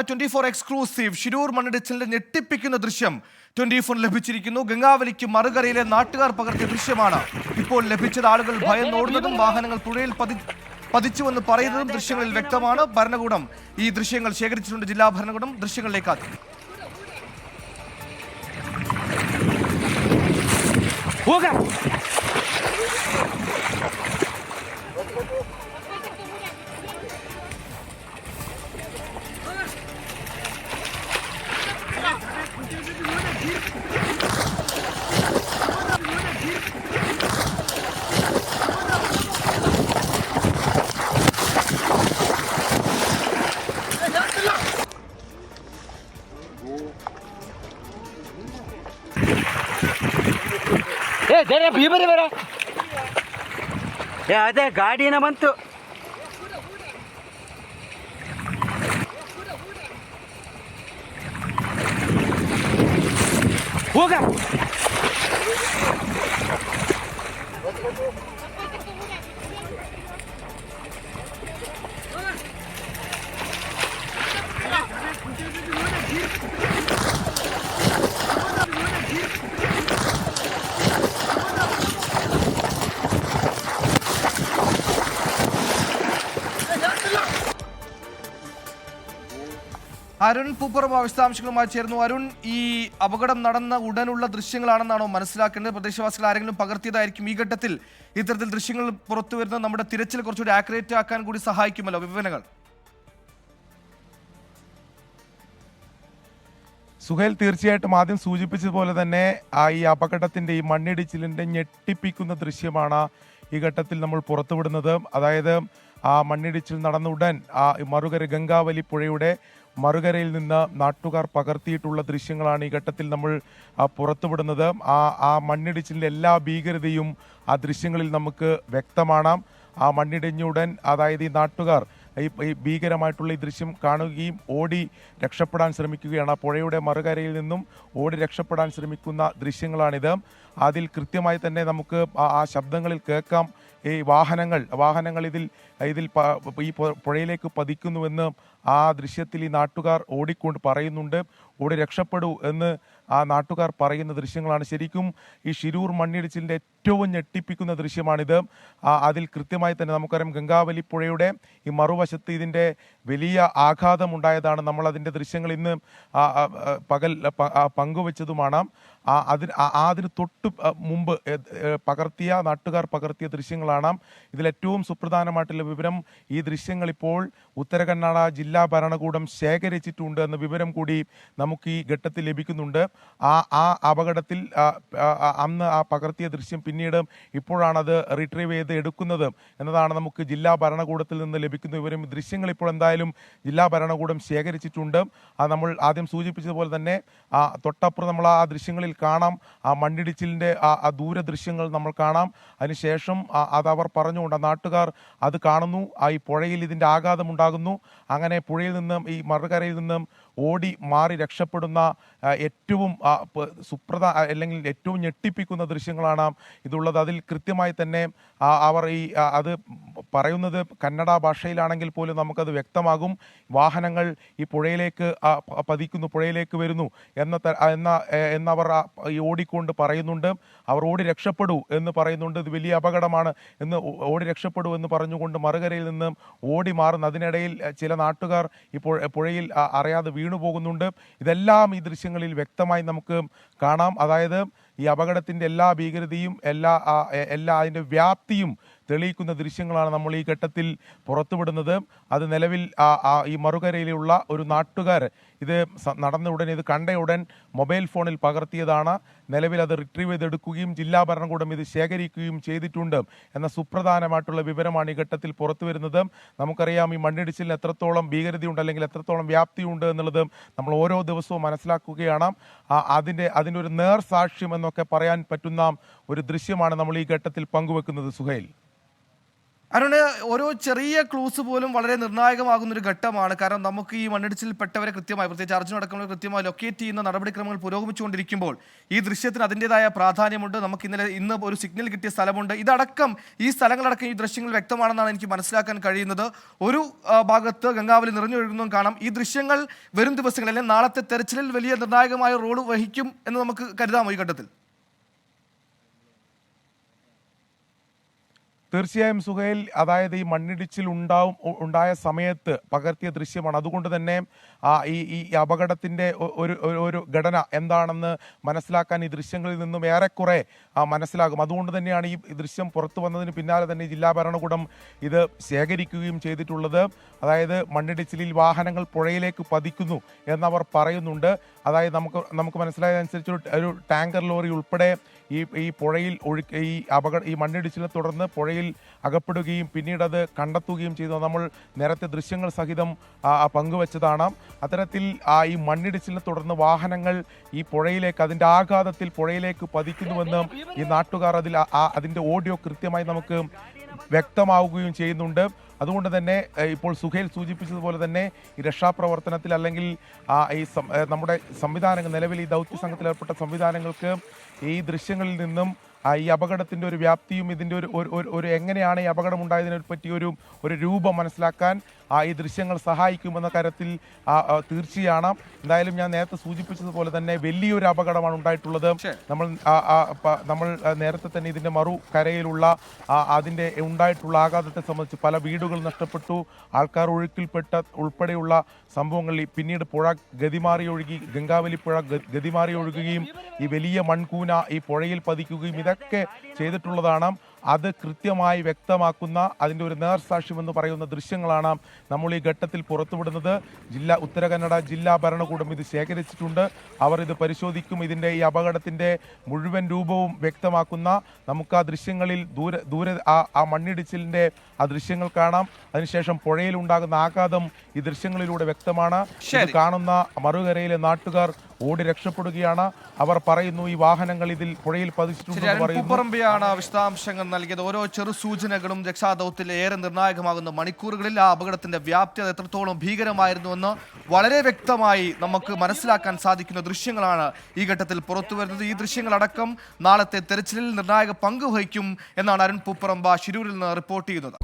24 exclusive Shirur മണ്ണിടിച്ചിലിന്റെ ഞെട്ടിപ്പിക്കുന്ന ദൃശ്യം 24 ലഭിച്ചിരിക്കുന്നു. ഗംഗാവലിക്ക് മറുകരയിലെ നാട്ടുകാർ പകർത്തിയ ദൃശ്യമാണ് ഇപ്പോൾ ലഭിച്ചത്. ആളുകൾ ഭയന്നോടുന്നതും വാഹനങ്ങൾ പുഴയിൽ പതിച്ചുവെന്ന് പറയുന്നതും ദൃശ്യങ്ങളിൽ വ്യക്തമാണ്. ഭരണകൂടം ഈ ദൃശ്യങ്ങൾ ശേഖരിച്ചിട്ടുണ്ട്. ജില്ലാ ഭരണകൂടം ദൃശ്യങ്ങളിലേക്ക് ಭೀಮರಿ ಬರ ಅದೇ ಗಾಡಿನ ಬಂತು. ಹೋಗ അരുൺ പൂപ്പുറം വിശദാംശങ്ങളുമായി ചേർന്നു. അരുൺ, ഈ അപകടം നടന്ന ഉടനുള്ള ദൃശ്യങ്ങളാണെന്നാണോ മനസ്സിലാക്കേണ്ടത്? പ്രദേശവാസികൾ ആരെങ്കിലും പകർത്തിയതായിരിക്കും ഈ ഘട്ടത്തിൽ ഇത്തരത്തിൽ ദൃശ്യങ്ങൾ പുറത്തു വരുന്നത് നമ്മുടെ തിരച്ചിൽ കുറച്ചുകൂടി ആക്യുറേറ്റ് ആക്കാൻ കൂടി സഹായിക്കുമല്ലോ. വിവരങ്ങൾ സുഹേൽ, തീർച്ചയായിട്ടും ആദ്യം സൂചിപ്പിച്ചതുപോലെ തന്നെ ഈ അപകടത്തിന്റെ ഈ മണ്ണിടിച്ചിലിന്റെ ഞെട്ടിപ്പിക്കുന്ന ദൃശ്യമാണ് ഈ ഘട്ടത്തിൽ നമ്മൾ പുറത്തുവിടുന്നത്. അതായത് ആ മണ്ണിടിച്ചിൽ നടന്ന ഉടൻ മറുകര ഗംഗാവലി പുഴയുടെ മറുകരയിൽ നിന്ന് നാട്ടുകാർ പകർത്തിയിട്ടുള്ള ദൃശ്യങ്ങളാണ് ഈ ഘട്ടത്തിൽ നമ്മൾ പുറത്തുവിടുന്നത്. ആ മണ്ണിടിച്ചിലിന്റെ എല്ലാ ഭീകരതയും ആ ദൃശ്യങ്ങളിൽ നമുക്ക് വ്യക്തമാണ്. ആ മണ്ണിടിഞ്ഞുടൻ അതായത് ഈ നാട്ടുകാർ ഈ ഭീകരമായിട്ടുള്ള ഈ ദൃശ്യം കാണുകയും ഓടി രക്ഷപ്പെടാൻ ശ്രമിക്കുകയാണ്. പുഴയുടെ മറുകരയിൽ നിന്നും ഓടി രക്ഷപ്പെടാൻ ശ്രമിക്കുന്ന ദൃശ്യങ്ങളാണിത്. അതിൽ കൃത്യമായി തന്നെ നമുക്ക് ആ ശബ്ദങ്ങളിൽ കേൾക്കാം ഈ വാഹനങ്ങൾ ഇതിൽ ഈ പുഴയിലേക്ക് പതിക്കുന്നുവെന്ന് ആ ദൃശ്യത്തിൽ ഈ നാട്ടുകാർ ഓടിക്കൊണ്ട് പറയുന്നുണ്ട്. ഓടി രക്ഷപ്പെടൂ എന്ന് ആ നാട്ടുകാർ പറയുന്ന ദൃശ്യങ്ങളാണ്. ശരിക്കും ഈ ഷിരൂർ മണ്ണിടിച്ചിലിൻ്റെ ഏറ്റവും ഞെട്ടിപ്പിക്കുന്ന ദൃശ്യമാണിത്. അതിൽ കൃത്യമായി തന്നെ നമുക്കറിയാം ഗംഗാവലി പുഴയുടെ ഈ മറുവശത്ത് ഇതിൻ്റെ വലിയ ആഘാതമുണ്ടായതാണ്. നമ്മൾ അതിൻ്റെ ദൃശ്യങ്ങൾ ഇന്ന് പകൽ പങ്കുവച്ചതുമാണ്. അതിന് തൊട്ട് മുമ്പ് നാട്ടുകാർ പകർത്തിയ ദൃശ്യങ്ങളാണ്. ഇതിലേറ്റവും സുപ്രധാനമായിട്ടുള്ള വിവരം, ഈ ദൃശ്യങ്ങൾ ഇപ്പോൾ ഉത്തര കന്നഡ ജില്ലാ ഭരണകൂടം ശേഖരിച്ചിട്ടുണ്ട് എന്ന വിവരം കൂടി നമുക്ക് ഈ ഘട്ടത്തിൽ ലഭിക്കുന്നുണ്ട്. ആ അപകടത്തിൽ അന്ന് പകർത്തിയ ദൃശ്യം പിന്നീട് ഇപ്പോഴാണ് അത് റിട്രീവ് ചെയ്ത് എടുക്കുന്നത് എന്നതാണ് നമുക്ക് ജില്ലാ ഭരണകൂടത്തിൽ നിന്ന് ലഭിക്കുന്ന വിവരം. ദൃശ്യങ്ങൾ ഇപ്പോൾ എന്തായാലും ജില്ലാ ഭരണകൂടം ശേഖരിച്ചിട്ടുണ്ട്. നമ്മൾ ആദ്യം സൂചിപ്പിച്ചതുപോലെ തന്നെ തൊട്ടപ്പുറം നമ്മൾ ആ ദൃശ്യങ്ങളിൽ കാണാം. ആ മണ്ണിടിച്ചിലിൻ്റെ ആ ദൂരദൃശ്യങ്ങൾ നമ്മൾ കാണാം. അതിനുശേഷം അതവർ പറഞ്ഞുകൊണ്ട് നാട്ടുകാർ അത് കാണുന്നു. ഈ പുഴയിൽ ഇതിൻ്റെ ആഘാതമുണ്ടാകുന്നു. അങ്ങനെ പുഴയിൽ നിന്നും ഈ മറുകരയിൽ നിന്നും ഓടി മാറി രക്ഷപ്പെടുന്ന ഏറ്റവും അല്ലെങ്കിൽ ഏറ്റവും ഞെട്ടിപ്പിക്കുന്ന ദൃശ്യങ്ങളാണ് ഇതുള്ളത്. അതിൽ കൃത്യമായി തന്നെ അവർ അത് പറയുന്നത് കന്നഡ ഭാഷയിലാണെങ്കിൽ പോലും നമുക്കത് വ്യക്തമാകും. വാഹനങ്ങൾ ഈ പുഴയിലേക്ക് പതിക്കുന്നു, പുഴയിലേക്ക് വരുന്നു എന്നവർ ഓടിക്കൊണ്ട് പറയുന്നുണ്ട്. അവർ ഓടി രക്ഷപ്പെടൂ എന്ന് പറയുന്നുണ്ട്. ഇത് വലിയ അപകടമാണ് എന്ന് ഓടി രക്ഷപ്പെടൂ എന്ന് പറഞ്ഞുകൊണ്ട് മറുകരയിൽ നിന്നും ഓടി മാറുന്നു. അതിനിടയിൽ ചില നാട്ടുകാർ ഇപ്പോൾ പുഴയിൽ അറിയാതെ വീണുപോകുന്നുണ്ട്. ഇതെല്ലാം ഈ ദൃശ്യങ്ങളിൽ വ്യക്തമായി നമുക്ക് കാണാം. അതായത് ഈ അപകടത്തിൻ്റെ എല്ലാ ഭീകരതയും എല്ലാ അതിൻ്റെ വ്യാപ്തിയും തെളിയിക്കുന്ന ദൃശ്യങ്ങളാണ് നമ്മൾ ഈ ഘട്ടത്തിൽ പുറത്തുവിടുന്നത്. അത് നിലവിൽ ഈ മറുകരയിലുള്ള ഒരു നാട്ടുകാർ ഇത് നടന്ന ഉടൻ, ഇത് കണ്ട ഉടൻ മൊബൈൽ ഫോണിൽ പകർത്തിയതാണ്. നിലവിൽ അത് റിട്രീവ് ചെയ്തെടുക്കുകയും ജില്ലാ ഭരണകൂടം ഇത് ശേഖരിക്കുകയും ചെയ്തിട്ടുണ്ട് എന്ന സുപ്രധാനമായിട്ടുള്ള വിവരമാണ് ഈ ഘട്ടത്തിൽ പുറത്തു വരുന്നത്. നമുക്കറിയാം ഈ മണ്ണിടിച്ചിലിന് എത്രത്തോളം ഭീകരതയുണ്ട് അല്ലെങ്കിൽ എത്രത്തോളം വ്യാപ്തിയുണ്ട് എന്നുള്ളത് നമ്മൾ ഓരോ ദിവസവും മനസ്സിലാക്കുകയാണ്. അതിൻ്റെ ഒരു നേർസാക്ഷ്യം എന്നൊക്കെ പറയാൻ പറ്റുന്ന ഒരു ദൃശ്യമാണ് നമ്മൾ ഈ ഘട്ടത്തിൽ പങ്കുവെക്കുന്നത്. സുഹൈൽ. അരുണ്, ഓരോ ചെറിയ ക്ലൂസ് പോലും വളരെ നിർണായകമാകുന്ന ഒരു ഘട്ടമാണ്. കാരണം നമുക്ക് ഈ മണ്ണിടിച്ചിൽപ്പെട്ടവരെ കൃത്യമായി, പ്രത്യേകിച്ച് അർജുനടക്കമുള്ള കൃത്യമായി ലൊക്കേറ്റ് ചെയ്യുന്ന നടപടിക്രമങ്ങൾ പുരോഗമിച്ചുകൊണ്ടിരിക്കുമ്പോൾ ഈ ദൃശ്യത്തിന് അതിൻ്റെതായ പ്രാധാന്യമുണ്ട്. നമുക്ക് ഇന്ന് ഒരു സിഗ്നൽ കിട്ടിയ സ്ഥലമുണ്ട്. ഇതടക്കം, ഈ സ്ഥലങ്ങളടക്കം ഈ ദൃശ്യങ്ങൾ വ്യക്തമാണെന്നാണ് എനിക്ക് മനസ്സിലാക്കാൻ കഴിയുന്നത്. ഒരു ഭാഗത്ത് ഗംഗാവലി നിറഞ്ഞൊഴുകുന്നതും കാണാം. ഈ ദൃശ്യങ്ങൾ വരും ദിവസങ്ങളിൽ അല്ലെങ്കിൽ നാളത്തെ തെരച്ചിലിൽ വലിയ നിർണായകമായ റോൾ വഹിക്കും എന്ന് നമുക്ക് കരുതാമോ ഈ ഘട്ടത്തിൽ? തീർച്ചയായും സുഹൈൽ, അതായത് ഈ മണ്ണിടിച്ചിൽ ഉണ്ടായ സമയത്ത് പകർത്തിയ ദൃശ്യമാണ്. അതുകൊണ്ട് തന്നെ ഈ അപകടത്തിന്റെ ഒരു ഘടന എന്താണെന്ന് മനസ്സിലാക്കാൻ ഈ ദൃശ്യങ്ങളിൽ നിന്നും ഏറെക്കുറെ മനസ്സിലാകും. അതുകൊണ്ട് തന്നെയാണ് ഈ ദൃശ്യം പുറത്തു വന്നതിന് പിന്നാലെ തന്നെ ജില്ലാ ഭരണകൂടം ഇത് ശേഖരിക്കുകയും ചെയ്തിട്ടുള്ളത്. അതായത് മണ്ണിടിച്ചിലിൽ വാഹനങ്ങൾ പുഴയിലേക്ക് പതിക്കുന്നു എന്നവർ പറയുന്നുണ്ട്. അതായത് നമുക്ക് മനസ്സിലായതനുസരിച്ച് ഒരു ടാങ്കർ ലോറി ഉൾപ്പെടെ ഈ പുഴയിൽ ഈ മണ്ണിടിച്ചിലിനെ തുടർന്ന് പുഴയിൽ അകപ്പെടുകയും പിന്നീട് അത് കണ്ടെത്തുകയും ചെയ്തു. നമ്മൾ നേരത്തെ ദൃശ്യങ്ങൾ സഹിതം പങ്കുവച്ചതാണ്. അത്തരത്തിൽ ഈ മണ്ണിടിച്ചിലിനെ തുടർന്ന് വാഹനങ്ങൾ ഈ പുഴയിലേക്ക്, അതിന്റെ ആഘാതത്തിൽ പുഴയിലേക്ക് പതിക്കുന്നുവെന്ന് ഈ നാട്ടുകാർ അതിന്റെ ഓഡിയോ കൃത്യമായി നമുക്ക് വ്യക്തമാവുകയും ചെയ്യുന്നുണ്ട്. അതുകൊണ്ട് തന്നെ ഇപ്പോൾ സുഹൈൽ സൂചിപ്പിച്ചതുപോലെ തന്നെ ഈ രക്ഷാപ്രവർത്തനത്തിൽ അല്ലെങ്കിൽ നമ്മുടെ സംവിധാനങ്ങൾ, നിലവിൽ ഈ ദൗത്യ സംഘത്തിൽ ഏർപ്പെട്ട സംവിധാനങ്ങൾക്ക് ഈ ദൃശ്യങ്ങളിൽ നിന്നും ഈ അപകടത്തിന്റെ ഒരു വ്യാപ്തിയും ഇതിന്റെ ഒരു എങ്ങനെയാണ് ഈ അപകടം ഉണ്ടായതിനെ പറ്റി ഒരു രൂപം മനസ്സിലാക്കാൻ ഈ ദൃശ്യങ്ങൾ സഹായിക്കുമെന്ന കാര്യത്തിൽ തീർച്ചയാണ്. എന്തായാലും ഞാൻ നേരത്തെ സൂചിപ്പിച്ചതുപോലെ തന്നെ വലിയൊരു അപകടമാണ് ഉണ്ടായിട്ടുള്ളത്. നമ്മൾ നേരത്തെ തന്നെ ഇതിന്റെ മറുകരയിലുള്ള അതിന്റെ ഉണ്ടായിട്ടുള്ള ആഘാതത്തെ സംബന്ധിച്ച് പല വീടുകൾ നഷ്ടപ്പെട്ടു, ആൾക്കാർ ഒഴുക്കിൽപ്പെട്ട ഉൾപ്പെടെയുള്ള സംഭവങ്ങളിൽ പിന്നീട് പുഴ ഗതിമാറി ഒഴുകി, ഗംഗാവലി പുഴ ഗതിമാറി ഒഴുകുകയും ഈ വലിയ മൺകൂന ഈ പുഴയിൽ പതിക്കുകയും ഇതൊക്കെ ചെയ്തിട്ടുള്ളതാണ്. അത് കൃത്യമായി വ്യക്തമാക്കുന്ന അതിൻ്റെ ഒരു നേർസാക്ഷ്യം എന്ന് പറയുന്ന ദൃശ്യങ്ങളാണ് നമ്മൾ ഈ ഘട്ടത്തിൽ പുറത്തുവിടുന്നത്. ഉത്തര കന്നഡ ജില്ലാ ഭരണകൂടം ഇത് ശേഖരിച്ചിട്ടുണ്ട്. അവർ ഇത് പരിശോധിക്കും. ഇതിൻ്റെ ഈ അപകടത്തിൻ്റെ മുഴുവൻ രൂപവും വ്യക്തമാക്കുന്ന നമുക്ക് ആ ദൃശ്യങ്ങളിൽ ദൂരെ ആ മണ്ണിടിച്ചിലിൻ്റെ ആ ദൃശ്യങ്ങൾ കാണാം. അതിനുശേഷം പുഴയിൽ ഉണ്ടാകുന്ന ആഘാതം ഈ ദൃശ്യങ്ങളിലൂടെ വ്യക്തമാണ്. ഇത് കാണുന്ന മറുകരയിലെ നാട്ടുകാർ ഓടി രക്ഷപ്പെടുകയാണ്. അവർ പറയുന്നു ഈ വാഹനങ്ങൾ ഇതിൽ പുഴയിൽ പതിച്ചിട്ടുണ്ടെന്ന് പറയുന്നു. വിശദാംശങ്ങൾ നൽകിയത്. ഓരോ ചെറു സൂചനകളും രക്ഷാദൗത്യത്തിൽ ഏറെ നിർണായകമാകുന്ന മണിക്കൂറുകളിൽ ആ അപകടത്തിന്റെ വ്യാപ്തി അത് എത്രത്തോളം ഭീകരമായിരുന്നുവെന്ന് വളരെ വ്യക്തമായി നമുക്ക് മനസ്സിലാക്കാൻ സാധിക്കുന്ന ദൃശ്യങ്ങളാണ് ഈ ഘട്ടത്തിൽ പുറത്തു വരുന്നത്. ഈ ദൃശ്യങ്ങളടക്കം നാളത്തെ തെരച്ചിലിൽ നിർണായക പങ്ക് വഹിക്കും എന്നാണ് അരുൺ പൂപ്പറമ്പ ശിരൂരിൽ നിന്ന് റിപ്പോർട്ട് ചെയ്യുന്നത്.